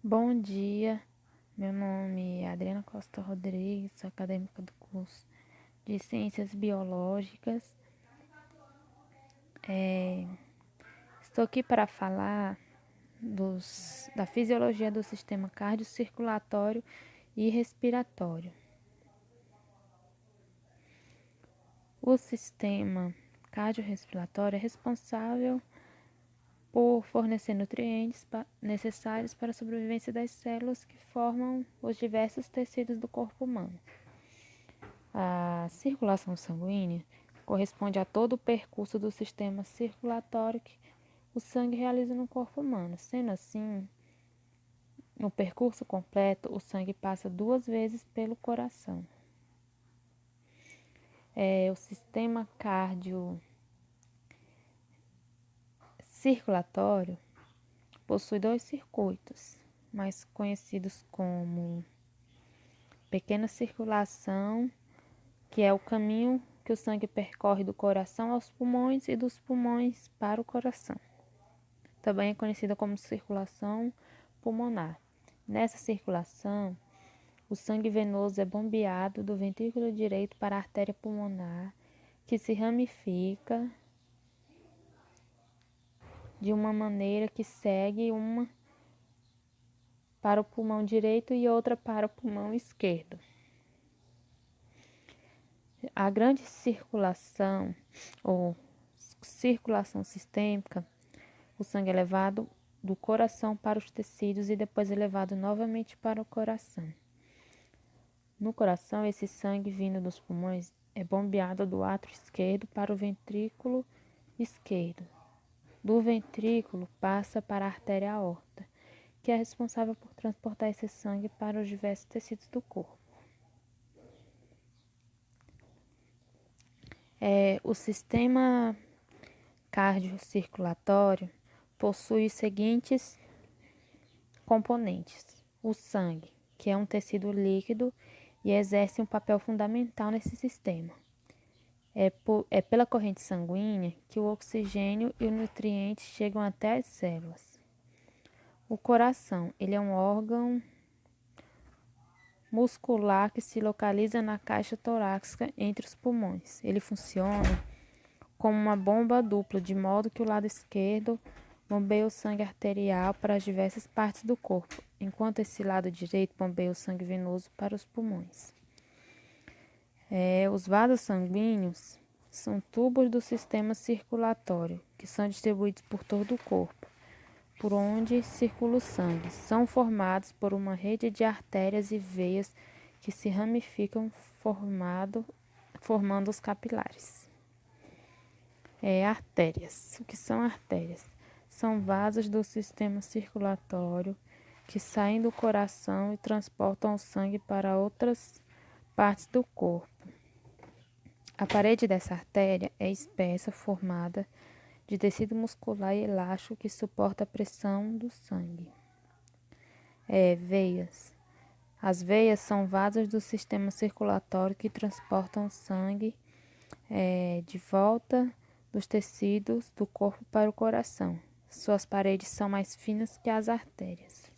Bom dia, meu nome é Adriana Costa Rodrigues, sou acadêmica do curso de Ciências Biológicas. Estou aqui para falar da fisiologia do sistema cardiocirculatório e respiratório. O sistema cardiorrespiratório é responsável por fornecer nutrientes necessários para a sobrevivência das células que formam os diversos tecidos do corpo humano. A circulação sanguínea corresponde a todo o percurso do sistema circulatório que o sangue realiza no corpo humano. Sendo assim, no percurso completo, o sangue passa 2 vezes pelo coração. O sistema cardiocirculatório possui 2 circuitos, mais conhecidos como pequena circulação, que é o caminho que o sangue percorre do coração aos pulmões e dos pulmões para o coração. Também é conhecida como circulação pulmonar. Nessa circulação, o sangue venoso é bombeado do ventrículo direito para a artéria pulmonar, que se ramifica de uma maneira que segue uma para o pulmão direito e outra para o pulmão esquerdo. A grande circulação ou circulação sistêmica, o sangue é levado do coração para os tecidos e depois é levado novamente para o coração. No coração, esse sangue vindo dos pulmões é bombeado do átrio esquerdo para o ventrículo esquerdo. Do ventrículo passa para a artéria aorta, que é responsável por transportar esse sangue para os diversos tecidos do corpo. O sistema cardiocirculatório possui os seguintes componentes: o sangue, que é um tecido líquido e exerce um papel fundamental nesse sistema. É pela corrente sanguínea que o oxigênio e os nutrientes chegam até as células. O coração, ele é um órgão muscular que se localiza na caixa torácica entre os pulmões. Ele funciona como uma bomba dupla, de modo que o lado esquerdo bombeia o sangue arterial para as diversas partes do corpo, enquanto esse lado direito bombeia o sangue venoso para os pulmões. Os vasos sanguíneos são tubos do sistema circulatório, que são distribuídos por todo o corpo, por onde circula o sangue. São formados por uma rede de artérias e veias que se ramificam formando os capilares. Artérias. O que são artérias? São vasos do sistema circulatório que saem do coração e transportam o sangue para outras partes do corpo. A parede dessa artéria é espessa, formada de tecido muscular e elástico que suporta a pressão do sangue. Veias. As veias são vasos do sistema circulatório que transportam o sangue de volta dos tecidos do corpo para o coração. Suas paredes são mais finas que as artérias.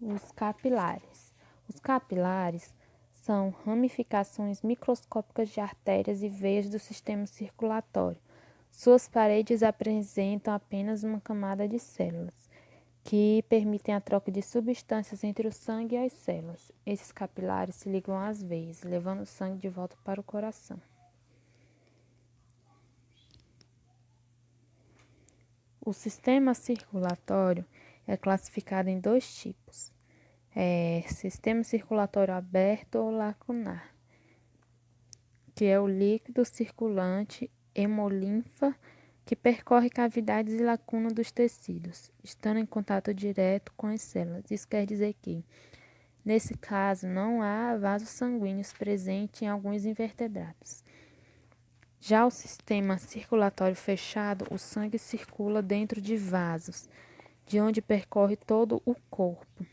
Os capilares. Os capilares são ramificações microscópicas de artérias e veias do sistema circulatório. Suas paredes apresentam apenas uma camada de células, que permitem a troca de substâncias entre o sangue e as células. Esses capilares se ligam às veias, levando o sangue de volta para o coração. O sistema circulatório é classificado em 2 tipos: sistema circulatório aberto ou lacunar, que é o líquido circulante hemolinfa que percorre cavidades e lacunas dos tecidos, estando em contato direto com as células. Isso quer dizer que, nesse caso, não há vasos sanguíneos presentes em alguns invertebrados. Já o sistema circulatório fechado, o sangue circula dentro de vasos, de onde percorre todo o corpo.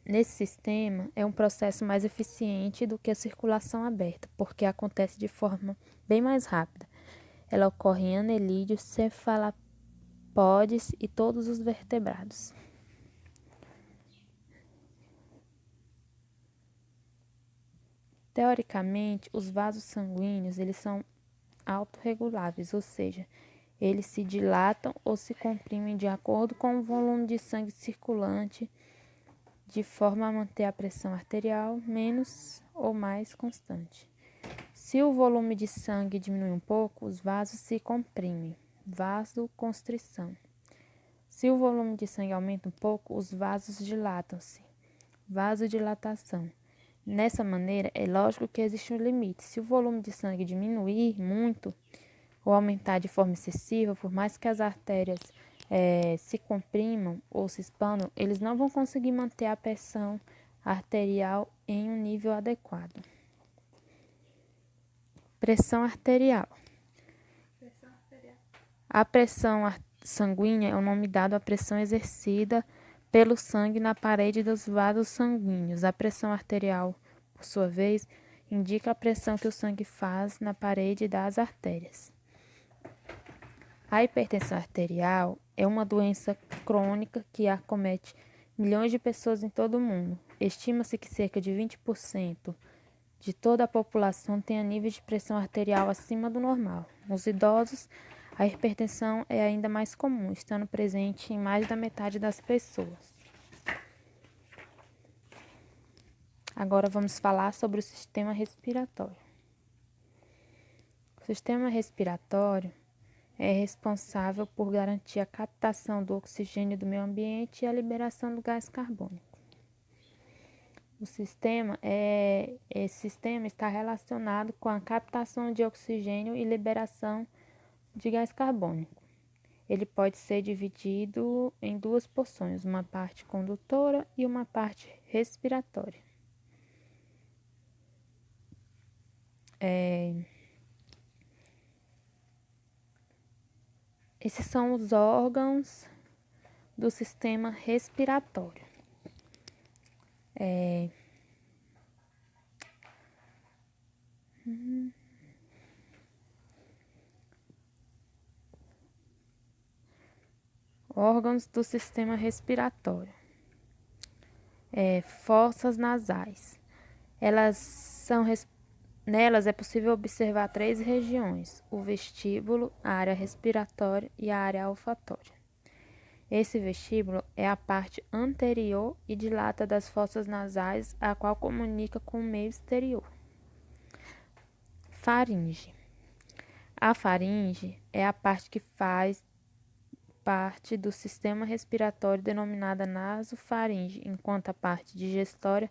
Nesse sistema, é um processo mais eficiente do que a circulação aberta, porque acontece de forma bem mais rápida. Ela ocorre em anelídeos podes e todos os vertebrados. Teoricamente, os vasos sanguíneos eles são autorreguláveis, ou seja, eles se dilatam ou se comprimem de acordo com o volume de sangue circulante, de forma a manter a pressão arterial menos ou mais constante. Se o volume de sangue diminui um pouco, os vasos se comprimem, vasoconstrição. Se o volume de sangue aumenta um pouco, os vasos dilatam-se, vasodilatação. Nessa maneira, é lógico que existe um limite. Se o volume de sangue diminuir muito ou aumentar de forma excessiva, por mais que as artérias se comprimam ou se expandam, eles não vão conseguir manter a pressão arterial em um nível adequado. Pressão arterial. A pressão sanguínea é o nome dado à pressão exercida pelo sangue na parede dos vasos sanguíneos. A pressão arterial, por sua vez, indica a pressão que o sangue faz na parede das artérias. A hipertensão arterial é uma doença crônica que acomete milhões de pessoas em todo o mundo. Estima-se que cerca de 20% de toda a população tenha níveis de pressão arterial acima do normal. Nos idosos, a hipertensão é ainda mais comum, estando presente em mais da metade das pessoas. Agora vamos falar sobre o sistema respiratório. O sistema respiratório é responsável por garantir a captação do oxigênio do meio ambiente e a liberação do gás carbônico. Esse sistema está relacionado com a captação de oxigênio e liberação de gás carbônico. Ele pode ser dividido em duas porções, uma parte condutora e uma parte respiratória. Esses são os órgãos do sistema respiratório. Órgãos do sistema respiratório. Fossas nasais. Nelas é possível observar 3 regiões: o vestíbulo, a área respiratória e a área olfatória. Esse vestíbulo é a parte anterior e dilata das fossas nasais, a qual comunica com o meio exterior. Faringe. A faringe é a parte que faz parte do sistema respiratório denominada nasofaringe, enquanto a parte digestória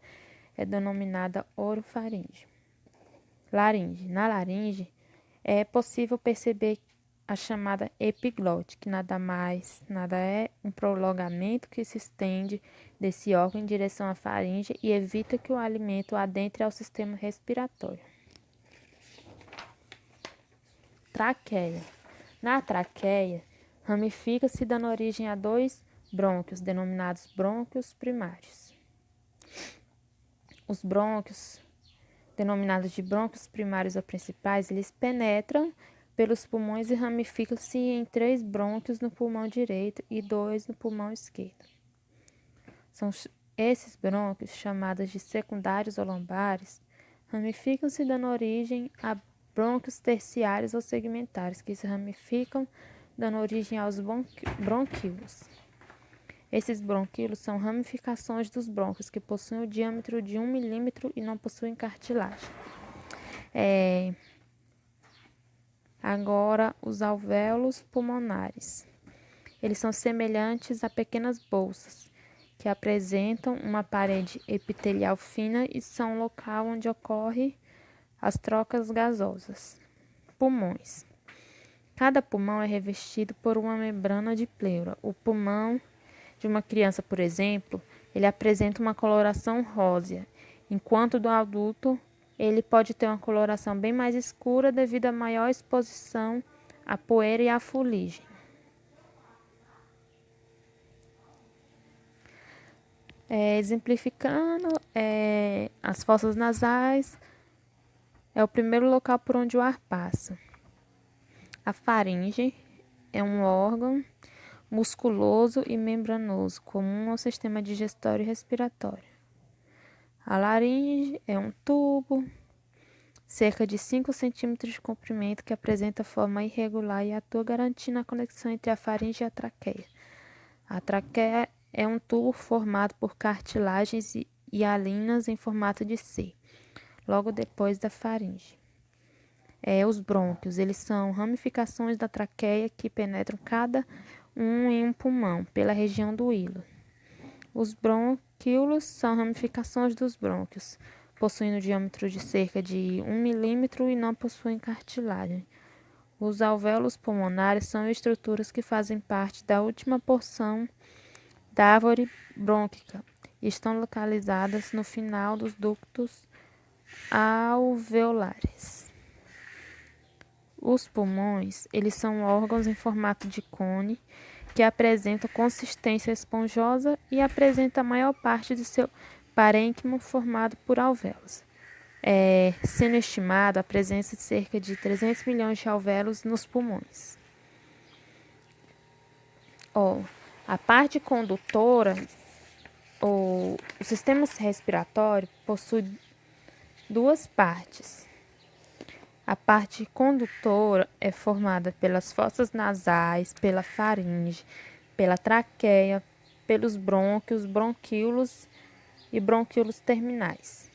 é denominada orofaringe. Laringe. Na laringe é possível perceber a chamada epiglote, que nada é um prolongamento que se estende desse órgão em direção à faringe e evita que o alimento adentre ao sistema respiratório. Traqueia. Na traqueia, ramifica-se dando origem a 2 brônquios, denominados brônquios primários. Os brônquios, denominados de brônquios primários ou principais, eles penetram pelos pulmões e ramificam-se em 3 brônquios no pulmão direito e 2 no pulmão esquerdo. São esses brônquios, chamados de secundários ou lombares, ramificam-se dando origem a brônquios terciários ou segmentares, que se ramificam dando origem aos bronquíolos. Esses bronquíolos são ramificações dos brônquios que possuem o diâmetro de 1 milímetro e não possuem cartilagem. Agora, os alvéolos pulmonares. Eles são semelhantes a pequenas bolsas, que apresentam uma parede epitelial fina e são o local onde ocorrem as trocas gasosas. Pulmões. Cada pulmão é revestido por uma membrana de pleura. O pulmão de uma criança, por exemplo, ele apresenta uma coloração rósea, enquanto do adulto ele pode ter uma coloração bem mais escura devido à maior exposição à poeira e à fuligem. Exemplificando, as fossas nasais é o primeiro local por onde o ar passa. A faringe é um órgão musculoso e membranoso, comum ao sistema digestório e respiratório. A laringe é um tubo, cerca de 5 centímetros de comprimento, que apresenta forma irregular e atua garantindo a conexão entre a faringe e a traqueia. A traqueia é um tubo formado por cartilagens e hialinas em formato de C, logo depois da faringe. Os brônquios, eles são ramificações da traqueia que penetram cada um em um pulmão, pela região do hilo. Os brônquios são ramificações dos brônquios, possuindo diâmetro de cerca de 1 milímetro e não possuem cartilagem. Os alvéolos pulmonares são estruturas que fazem parte da última porção da árvore brônquica e estão localizadas no final dos ductos alveolares. Os pulmões, eles são órgãos em formato de cone que apresentam consistência esponjosa e apresentam a maior parte do seu parênquima formado por alvéolos, sendo estimada a presença de cerca de 300 milhões de alvéolos nos pulmões. A parte condutora, o sistema respiratório possui duas partes. A parte condutora é formada pelas fossas nasais, pela faringe, pela traqueia, pelos brônquios, bronquíolos e bronquíolos terminais.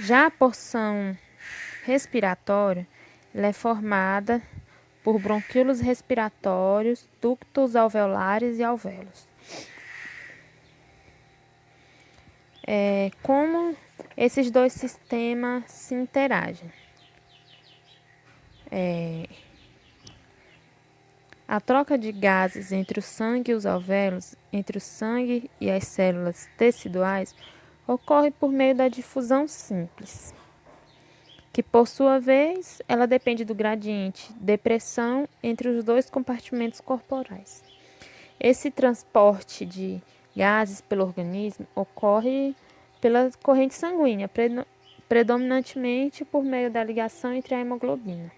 Já a porção respiratória ela é formada por bronquíolos respiratórios, ductos alveolares e alvéolos. Como esses dois sistemas se interagem? A troca de gases entre o sangue e os alvéolos, entre o sangue e as células teciduais, ocorre por meio da difusão simples, que por sua vez ela depende do gradiente de pressão entre os dois compartimentos corporais. Esse transporte de gases pelo organismo ocorre pela corrente sanguínea, predominantemente por meio da ligação entre a hemoglobina.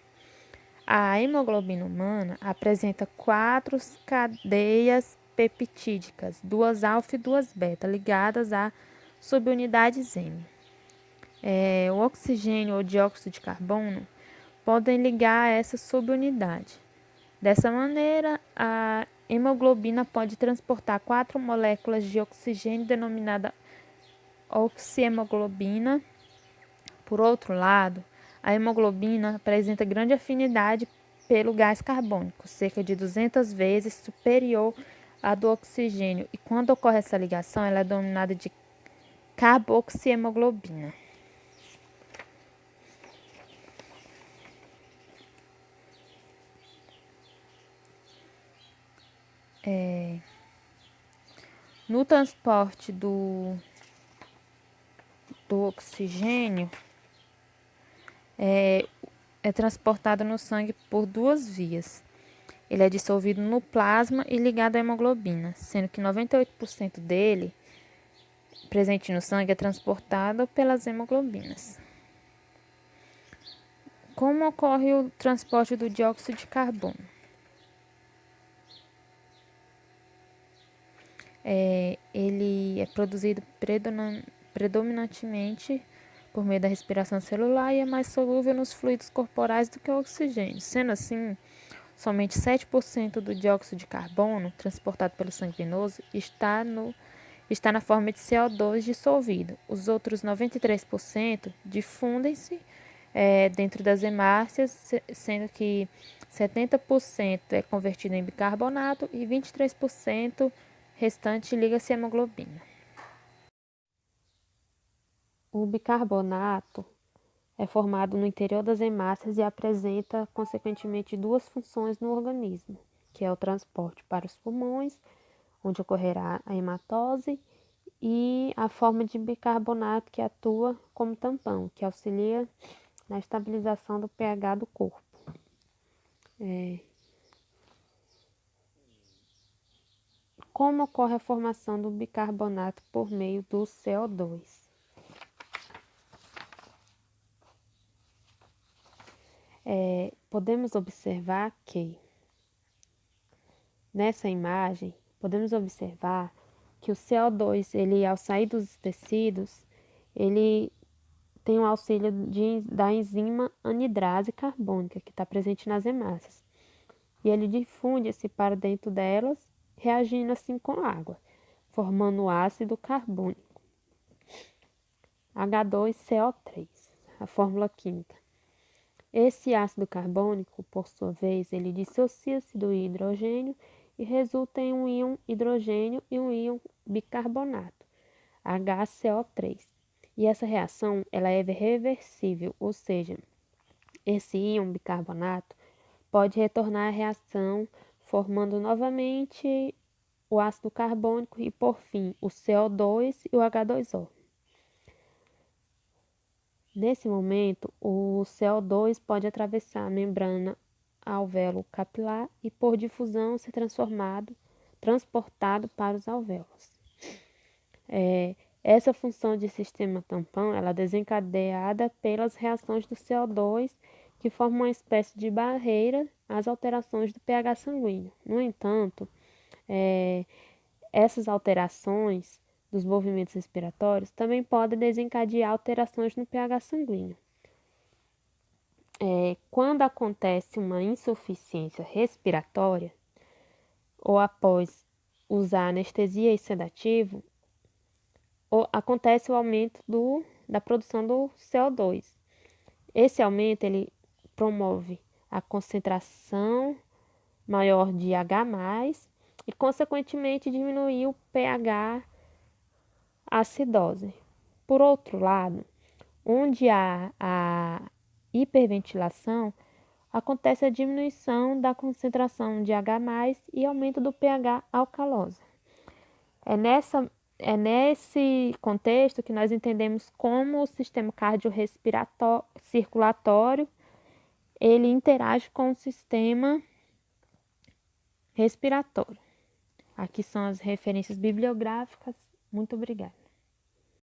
A hemoglobina humana apresenta 4 cadeias peptídicas, 2 alfa e 2 beta, ligadas a subunidades M. O oxigênio ou dióxido de carbono podem ligar a essa subunidade. Dessa maneira, a hemoglobina pode transportar 4 moléculas de oxigênio denominada oxihemoglobina. Por outro lado, a hemoglobina apresenta grande afinidade pelo gás carbônico, cerca de 200 vezes superior à do oxigênio, e quando ocorre essa ligação, ela é denominada de carboxihemoglobina. No transporte do oxigênio, é transportado no sangue por 2 vias. Ele é dissolvido no plasma e ligado à hemoglobina, sendo que 98% dele, presente no sangue, é transportado pelas hemoglobinas. Como ocorre o transporte do dióxido de carbono? Ele é produzido predominantemente por meio da respiração celular e é mais solúvel nos fluidos corporais do que o oxigênio. Sendo assim, somente 7% do dióxido de carbono transportado pelo sangue venoso está na forma de CO2 dissolvido. Os outros 93% difundem-se dentro das hemácias, sendo que 70% é convertido em bicarbonato e 23% restante liga-se à hemoglobina. O bicarbonato é formado no interior das hemácias e apresenta, consequentemente, 2 funções no organismo, que é o transporte para os pulmões, onde ocorrerá a hematose, e a forma de bicarbonato que atua como tampão, que auxilia na estabilização do pH do corpo. Como ocorre a formação do bicarbonato por meio do CO2? Podemos observar que Nessa imagem, podemos observar que o CO2, ele, ao sair dos tecidos, ele tem o auxílio da enzima anidrase carbônica, que está presente nas hemácias. E ele difunde-se para dentro delas, reagindo assim com água, formando o ácido carbônico, H2CO3, a fórmula química. Esse ácido carbônico, por sua vez, ele dissocia-se do hidrogênio e resulta em um íon hidrogênio e um íon bicarbonato, HCO3. E essa reação ela é reversível, ou seja, esse íon bicarbonato pode retornar à reação, formando novamente o ácido carbônico e, por fim, o CO2 e o H2O. Nesse momento, o CO2 pode atravessar a membrana alvéolo capilar e, por difusão, ser transportado para os alvéolos. Essa função de sistema tampão ela é desencadeada pelas reações do CO2, que formam uma espécie de barreira às alterações do pH sanguíneo. No entanto, essas alterações dos movimentos respiratórios também podem desencadear alterações no pH sanguíneo. Quando acontece uma insuficiência respiratória, ou após usar anestesia e sedativo, acontece o aumento da produção do CO2. Esse aumento ele promove a concentração maior de H+, e, consequentemente, diminuir o pH acidose. Por outro lado, onde há a hiperventilação, acontece a diminuição da concentração de H+, e aumento do pH alcalose. É nesse contexto que nós entendemos como o sistema cardiorrespiratório circulatório ele interage com o sistema respiratório. Aqui são as referências bibliográficas. Muito obrigada.